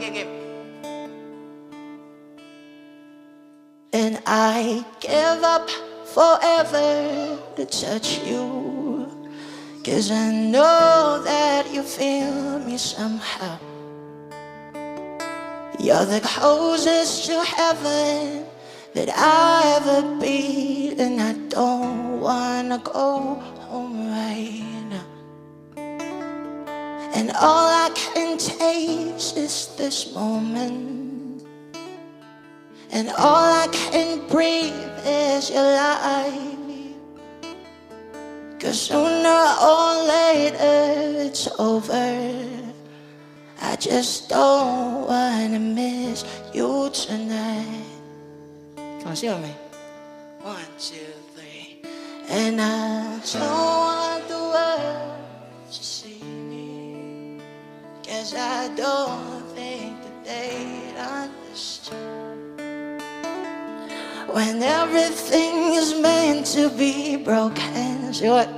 game. And I give up forever to touch you, 'cause I know that you feel me somehow. You're the closest to heaven that I ever be, and I don't wanna go home right now. And all I can taste is this moment, and all I can breathe is your life. 'Cause sooner or later it's over. I just don't wanna miss you tonight. Come on, sing with me. 1, 2, 3. And I don't want the world to see me, 'cause I don't think that they'd understand. When everything is meant to be broken, see what?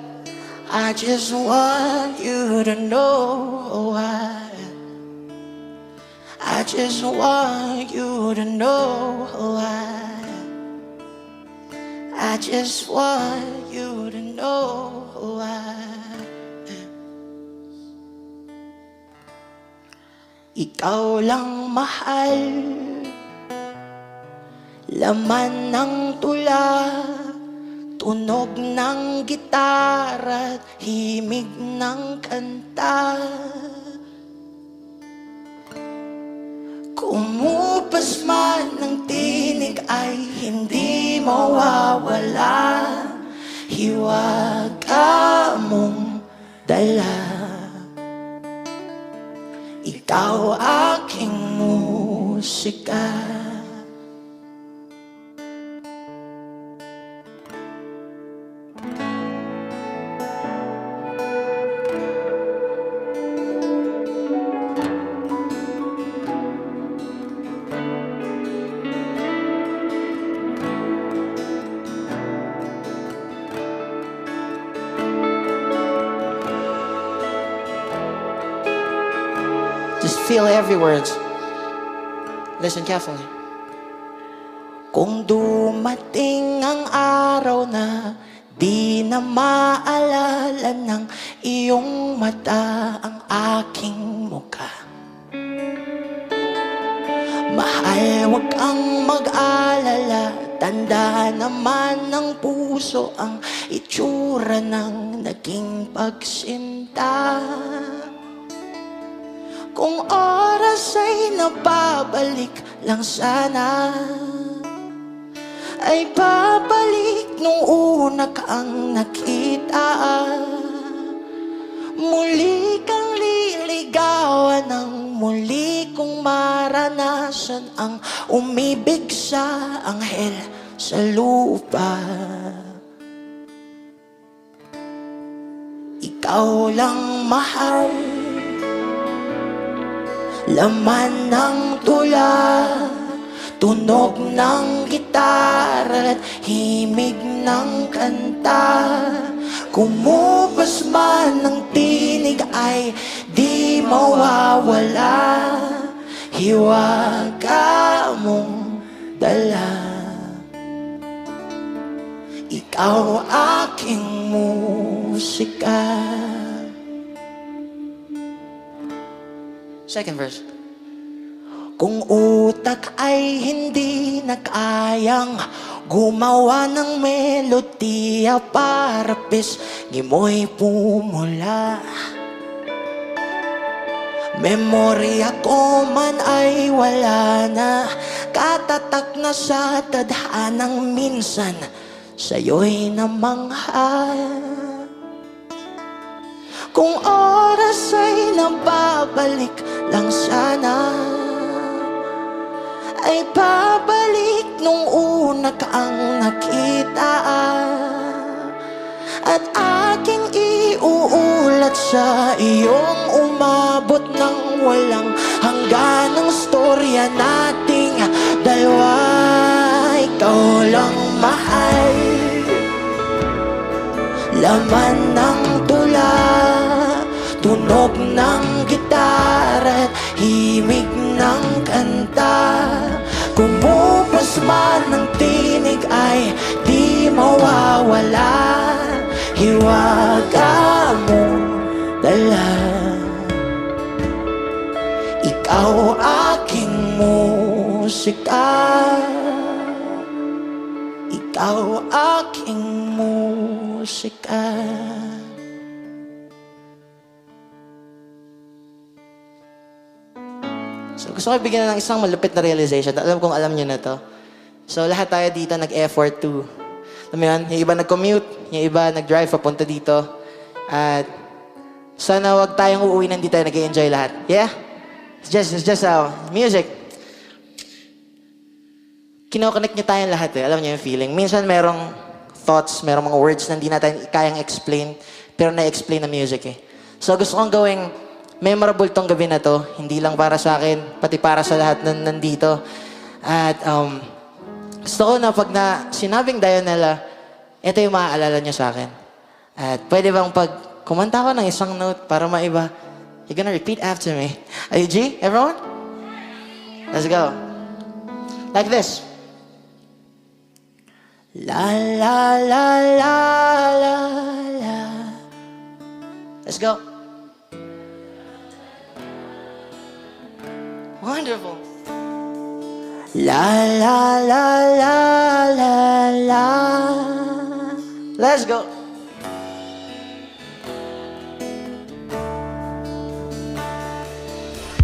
I just want you to know why. I just want you to know why. I just want you to know why. Ikaw lang mahal, laman ng tula, tunog ng gitara at himig ng kanta. Kumupas man ng tinig ay hindi mawawala. Hiwaga mong dala. Ikaw aking musika. Just feel every word. Listen carefully. Kung dumating ang araw na di na maalala ng iyong mata ang aking mukha, mahal, huwag kang mag-alala. Tanda naman ng puso ang itsura ng naging pagsinta. Kung oras ay nababalik lang sana, ay babalik nung una kang nakita. Muli kang liligawan ng muli kong maranasan ang umibig sa anghel sa lupa. Ikaw lang mahal, laman ng tula, tunog ng gitara at himig ng kanta. Kumupas man ng tinig ay di mawawala. Hiwaga mong dala. Ikaw aking musika. Second verse. Kung utak ay hindi na kayang gumawa ng melodiya para pisngi mo'y pumula, memorya ko man ay wala na, katatak na sa tadhanang minsan sa'yo'y namangha. Kung oras ay nababalik lang sana, ay babalik nung una kang nakita. At aking iuulat sa iyong umabot ng walang hangganang storya nating dalawa. Ikaw lang mahal, laman ng tula, tunog ng gitara at himig ng tinig ay di mawawala. Hiwaga mo dala. Ikaw aking musika. Ikaw aking musika. So gusto ko bigyan ng isang malupit na realization. Alam kong alam niyo na to. So lahat tayo dito nag-effort to. Alam mo yan? Yung iba nag-commute, yung iba nag-drive papunta dito. At sana wag tayong uuwi na hindi tayo nag-enjoy lahat. Yeah? It's just music. Kinoconnect niyo tayong lahat eh. Alam niyo yung feeling. Minsan merong thoughts, merong mga words na hindi natin kayang explain, pero na-explain na music eh. So gusto kong gawing memorable tong gabi na to. Hindi lang para sa akin, pati para sa lahat na nandito. At gusto ko na pag sinabing Dionela, ito yung maaalala niyo sa akin. At pwede bang pag kumanta ko ng isang note para maiba, you're gonna repeat after me. Are you G? Everyone? Let's go. Like this. La la la la la la. Let's go. Wonderful. La la la la la la. Let's go.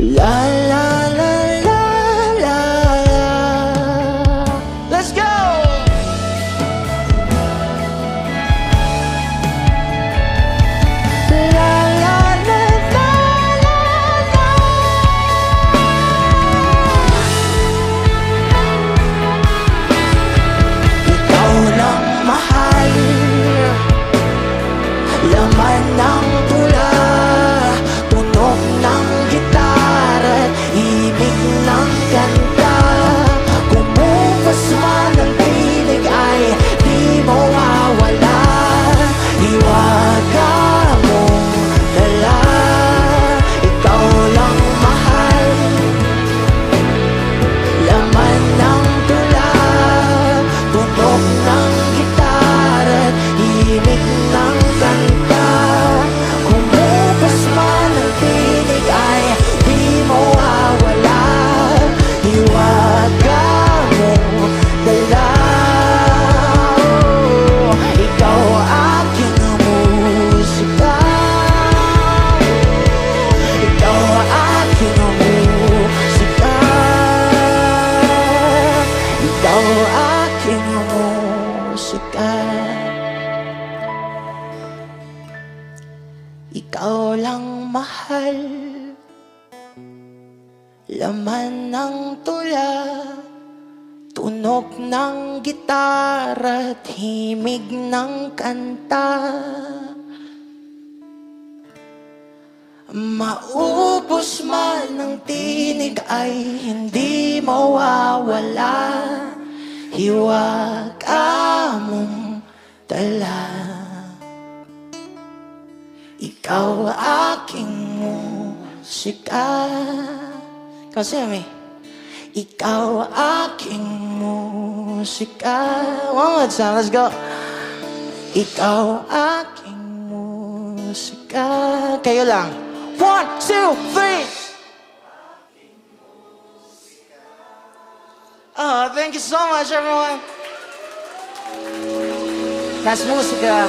La la la la la la. Let's go. La la la la la la. Ikaw lang mahal, laman ng tula, tunog ng gitara, ibig ng kanta. Kumupas man ang tinig ay di mawawala. Hiwaga mong dala. Ikaw lang mahal, laman ng tula, tunog ng gitara, ibig ng kanta. Kumupas man ang tinig ay di mawawala. Hiwaga mong dala. Oh, ikaw aking musika. Ikaw aking musika. Ikaw aking musika. Ikaw lang mahal, laman ng tula, tunog ng gitara at himig ng kanta. Maubos man ang tinig ay hindi mawawala. Hiwaga mong dala. Ikaw aking musika. Kasi may ikaw aking musika. One more time, let's go. Ikaw aking musika. Kayo lang. 1, 2, 3. Oh, thank you so much, everyone. That's musika.